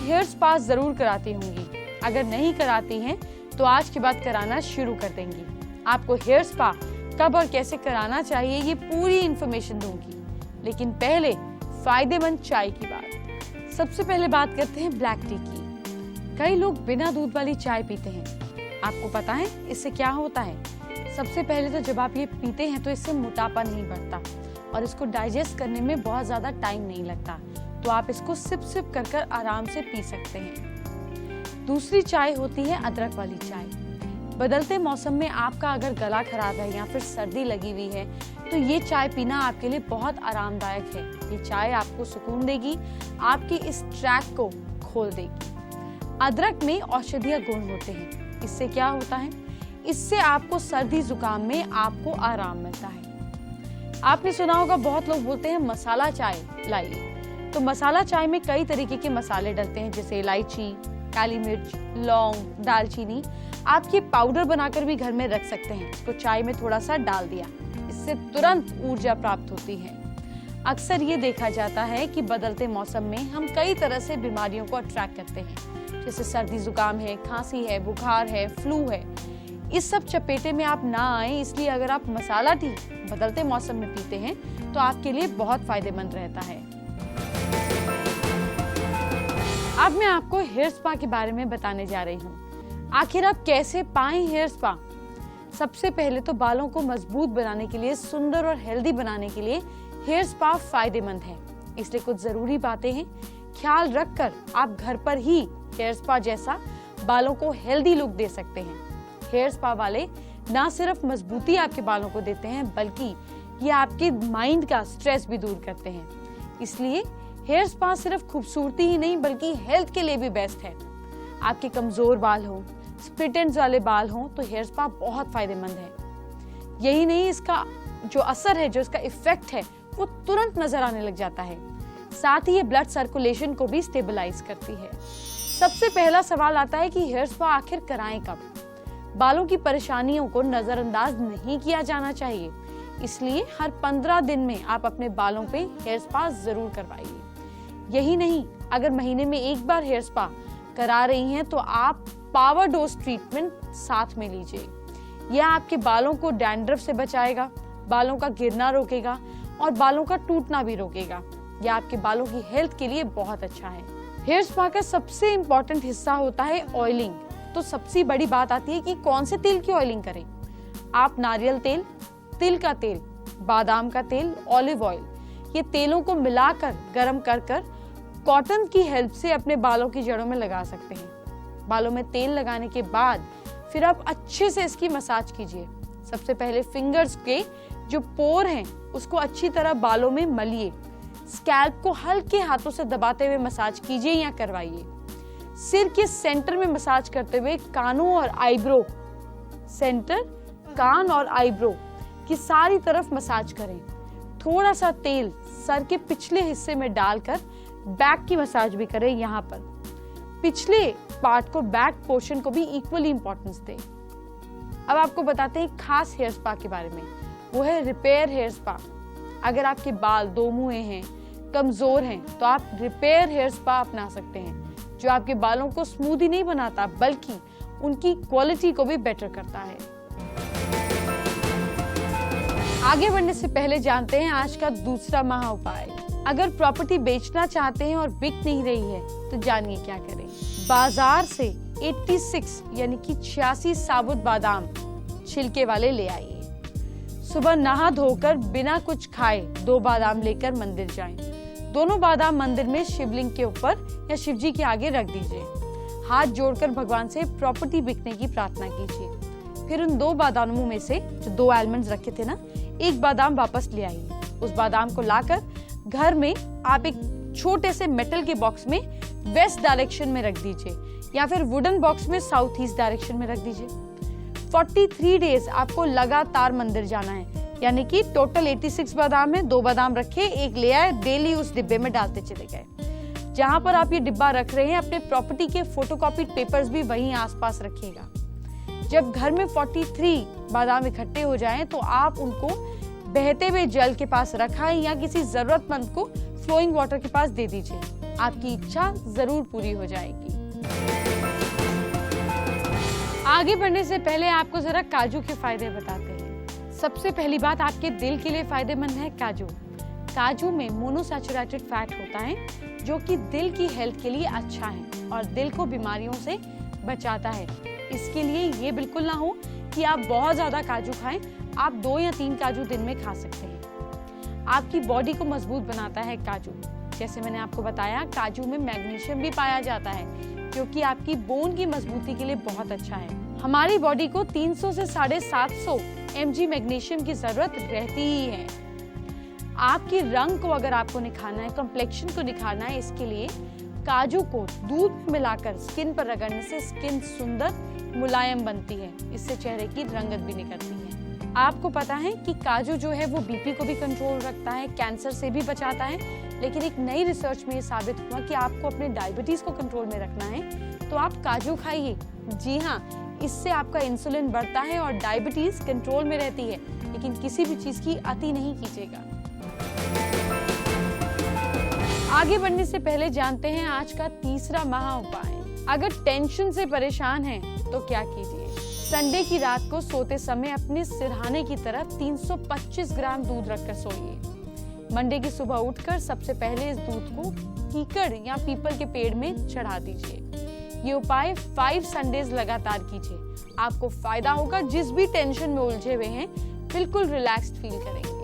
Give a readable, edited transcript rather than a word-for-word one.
Hair spa जरूर कराती होंगी। अगर नहीं कराती हैं तो आज के बाद कराना शुरू कर देंगी। आपको हेयर स्पा कब और कैसे कराना चाहिए ये पूरी इंफॉर्मेशन दूंगी, लेकिन पहले फायदेमंद चाय की बात। सबसे पहले बात करते हैं ब्लैक टी की। कई लोग बिना दूध वाली चाय पीते हैं। आपको पता है इससे क्या होता है? सबसे पहले तो जब आप ये पीते हैं तो इससे मोटापा नहीं बढ़ता और इसको डाइजेस्ट करने में बहुत ज्यादा टाइम नहीं लगता, तो आप इसको सिप सिप कर कर आराम से पी सकते हैं। दूसरी चाय होती है अदरक वाली चाय। बदलते मौसम में आपका अगर गला खराब है या फिर सर्दी लगी हुई है तो ये चाय पीना आपके लिए बहुत आरामदायक है। ये चाय आपको सुकून देगी, आपकी इस ट्रैक को खोल देगी। अदरक में औषधीय गुण होते हैं। इससे क्या होता है? इससे आपको सर्दी जुकाम में आपको आराम मिलता है। आपने सुना होगा बहुत लोग बोलते हैं मसाला चाय लाइए, तो मसाला चाय में कई तरीके के मसाले डलते हैं, जैसे इलायची, काली मिर्च, लौंग, दालचीनी। आप ये पाउडर बनाकर भी घर में रख सकते हैं। इसको चाय में थोड़ा सा डाल दिया, इससे तुरंत ऊर्जा प्राप्त होती है। अक्सर ये देखा जाता है कि बदलते मौसम में हम कई तरह से बीमारियों को अट्रैक्ट करते हैं, जैसे सर्दी जुकाम है, खांसी है, बुखार है, फ्लू है। इस सब चपेटे में आप ना आए, इसलिए अगर आप मसाला टी बदलते मौसम में पीते हैं तो आपके लिए बहुत फायदेमंद रहता है। अब मैं आपको हेयर स्पा के बारे में बताने जा रही हूँ। आखिर आप कैसे पाएं हेयर स्पा? सबसे पहले तो बालों को मजबूत बनाने के लिए, सुंदर और हेल्दी बनाने के लिए हेयर स्पा फायदेमंद है। इसलिए कुछ जरूरी बातें हैं, ख्याल रखकर आप घर पर ही हेयर स्पा जैसा बालों को हेल्दी लुक दे सकते हैं। हेयर स्पा वाले ना सिर्फ मजबूती आपके बालों को देते हैं, बल्कि ये आपके माइंड का स्ट्रेस भी दूर करते हैं। इसलिए हेयर स्पा सिर्फ खूबसूरती ही नहीं बल्कि हेल्थ के लिए भी बेस्ट है। आपके कमजोर बाल हो, स्प्लिट एंड्स वाले बाल हो तो हेयर स्पा बहुत फायदेमंद है। यही नहीं, इसका जो असर है, जो इसका इफेक्ट है, वो तुरंत नजर आने लग जाता है। साथ ही ये ब्लड सर्कुलेशन को भी स्टेबलाइज करती है। सबसे पहला सवाल आता है कि हेयर स्पा आखिर कराएं कब? बालों की परेशानियों को नजरअंदाज नहीं किया जाना चाहिए, इसलिए हर 15 दिन में आप अपने बालों पे हेयर स्पा जरूर करवाइए। यही नहीं, अगर महीने में एक बार हेयर स्पा करा रही हैं तो आप पावर डोज ट्रीटमेंट साथ में लीजिए। यह आपके बालों को डैंड्रफ से बचाएगा, बालों का गिरना रोकेगा और बालों का टूटना भी रोकेगा। यह आपके बालों की हेल्थ के लिए बहुत अच्छा है। हेयर स्पा का सबसे इम्पोर्टेंट हिस्सा होता है ऑयलिंग। तो सबसे बड़ी बात आती है कि कौन से तेल की ऑयलिंग करें। आप नारियल तेल, तिल का तेल, बादाम का तेल, ऑलिव ऑयल, ये तेलों को मिलाकर गर्म कर कर कॉटन की हेल्प से अपने बालों की जड़ों में लगा सकते हैं। बालों में तेल लगाने के बाद फिर आप अच्छे से इसकी मसाज कीजिए। सबसे पहले फिंगर्स के जो पोर हैं उसको अच्छी तरह बालों में मलिए। स्कैल्प को हल्के हाथों से दबाते हुए मसाज कीजिए या करवाइए। सिर के सेंटर में मसाज करते हुए कानों और आईब्रो, सेंटर, कान और आईब्रो की सारी तरफ मसाज करें। थोड़ा सा तेल सर के पिछले हिस्से में डालकर बैक की मसाज भी करें। यहाँ पर पिछले पार्ट को, बैक पोर्शन को भी इक्वली इंपॉर्टेंस दें। अब आपको बताते हैं खास हेयर स्पा के बारे में, वो है रिपेयर हेयर स्पा। अगर आपके बाल दो मुंहे हैं, कमजोर हैं, तो आप रिपेयर हेयर स्पा अपना सकते हैं, जो आपके बालों को स्मूथ ही नहीं बनाता बल्कि उनकी क्वालिटी को भी बेटर करता है। आगे बढ़ने से पहले जानते हैं आज का दूसरा महा उपाय। अगर प्रॉपर्टी बेचना चाहते हैं और बिक नहीं रही है तो जानिए क्या करें। बाजार से 86 यानी कि 86 साबुत बादाम छिलके वाले ले आइए। सुबह नहा धोकर बिना कुछ खाए 2 बादाम लेकर मंदिर जाएं। दोनों बादाम मंदिर में शिवलिंग के ऊपर या शिवजी के आगे रख दीजिए। हाथ जोड़कर भगवान से प्रॉपर्टी बिकने की प्रार्थना कीजिए। फिर उन 2 बादामों में से जो 2 आलमंड्स रखे थे ना, 1 बादाम वापस ले आइए। उस बादाम को लाकर घर में आप एक छोटे से मेटल के बॉक्स में वेस्ट डायरेक्शन में रख दीजिए या फिर वुडन बॉक्स में साउथ ईस्ट डायरेक्शन में रख दीजिए। 43 डेज आपको लगातार मंदिर जाना है, यानी कि टोटल 86 बादाम है, 2 बादाम रखे, 1 ले आए, डेली उस डिब्बे में डालते चले गए। जहां पर आप ये डिब्बा रख रहे हैं अपने प्रॉपर्टी के फोटोकॉपीड पेपर्स भी वहीं आसपास रखिएगा। जब घर में 43 बादाम इकट्ठे हो जाएं तो आप उनको बहते हुए जल के पास रखाएं या किसी जरूरतमंद को फ्लोइंग वाटर के पास दे दीजिए। आपकी इच्छा जरूर पूरी हो जाएगी। आगे बढ़ने से पहले आपको जरा काजू के फायदे बताते हैं। सबसे पहली बात, आपके दिल के लिए फायदेमंद है काजू। काजू में मोनोसैचुरेटेड फैट होता है जो कि दिल की हेल्थ के लिए अच्छा है और दिल को बीमारियों से बचाता है। इसके लिए ये बिल्कुल ना हो कि आप बहुत ज्यादा काजू खाएं। आप 2 या 3 काजू दिन में खा सकते हैं। आपकी बॉडी को मजबूत बनाता है काजू। जैसे मैंने आपको बताया, काजू में मैग्नीशियम भी पाया जाता है जो कि आपकी बोन की मजबूती के लिए बहुत अच्छा है। हमारी बॉडी को 300 से 750 mg मैग्नीशियम की जरूरत रहती ही है। आपकी रंग को अगर आपको निखारना है, कॉम्प्लेक्शन को निखारना है, इसके लिए काजू को दूध में मिलाकर स्किन पर रगड़ने से स्किन सुंदर मुलायम बनती है। इससे चेहरे की रंगत भी निखरती है। आपको पता है कि काजू जो है वो बीपी को भी कंट्रोल रखता है, कैंसर से भी बचाता है। लेकिन एक नई रिसर्च में ये साबित हुआ कि आपको अपने डायबिटीज को कंट्रोल में रखना है तो आप काजू खाइए। जी हाँ, इससे आपका इंसुलिन बढ़ता है और डायबिटीज कंट्रोल में रहती है। लेकिन किसी भी चीज की अति नहीं कीजिएगा। आगे बढ़ने से पहले जानते हैं आज का तीसरा महा उपाय। अगर टेंशन से परेशान हैं तो क्या कीजिए। संडे की रात को सोते समय अपने सिरहाने की तरफ 325 ग्राम दूध रखकर सोइए। मंडे की सुबह उठकर सबसे पहले इस दूध को कीकड़ या पीपल के पेड़ में चढ़ा दीजिए। ये उपाय 5 संडेज लगातार कीजिए। आपको फायदा होगा। जिस भी टेंशन में उलझे हुए हैं बिल्कुल रिलैक्स्ड फील करेंगे।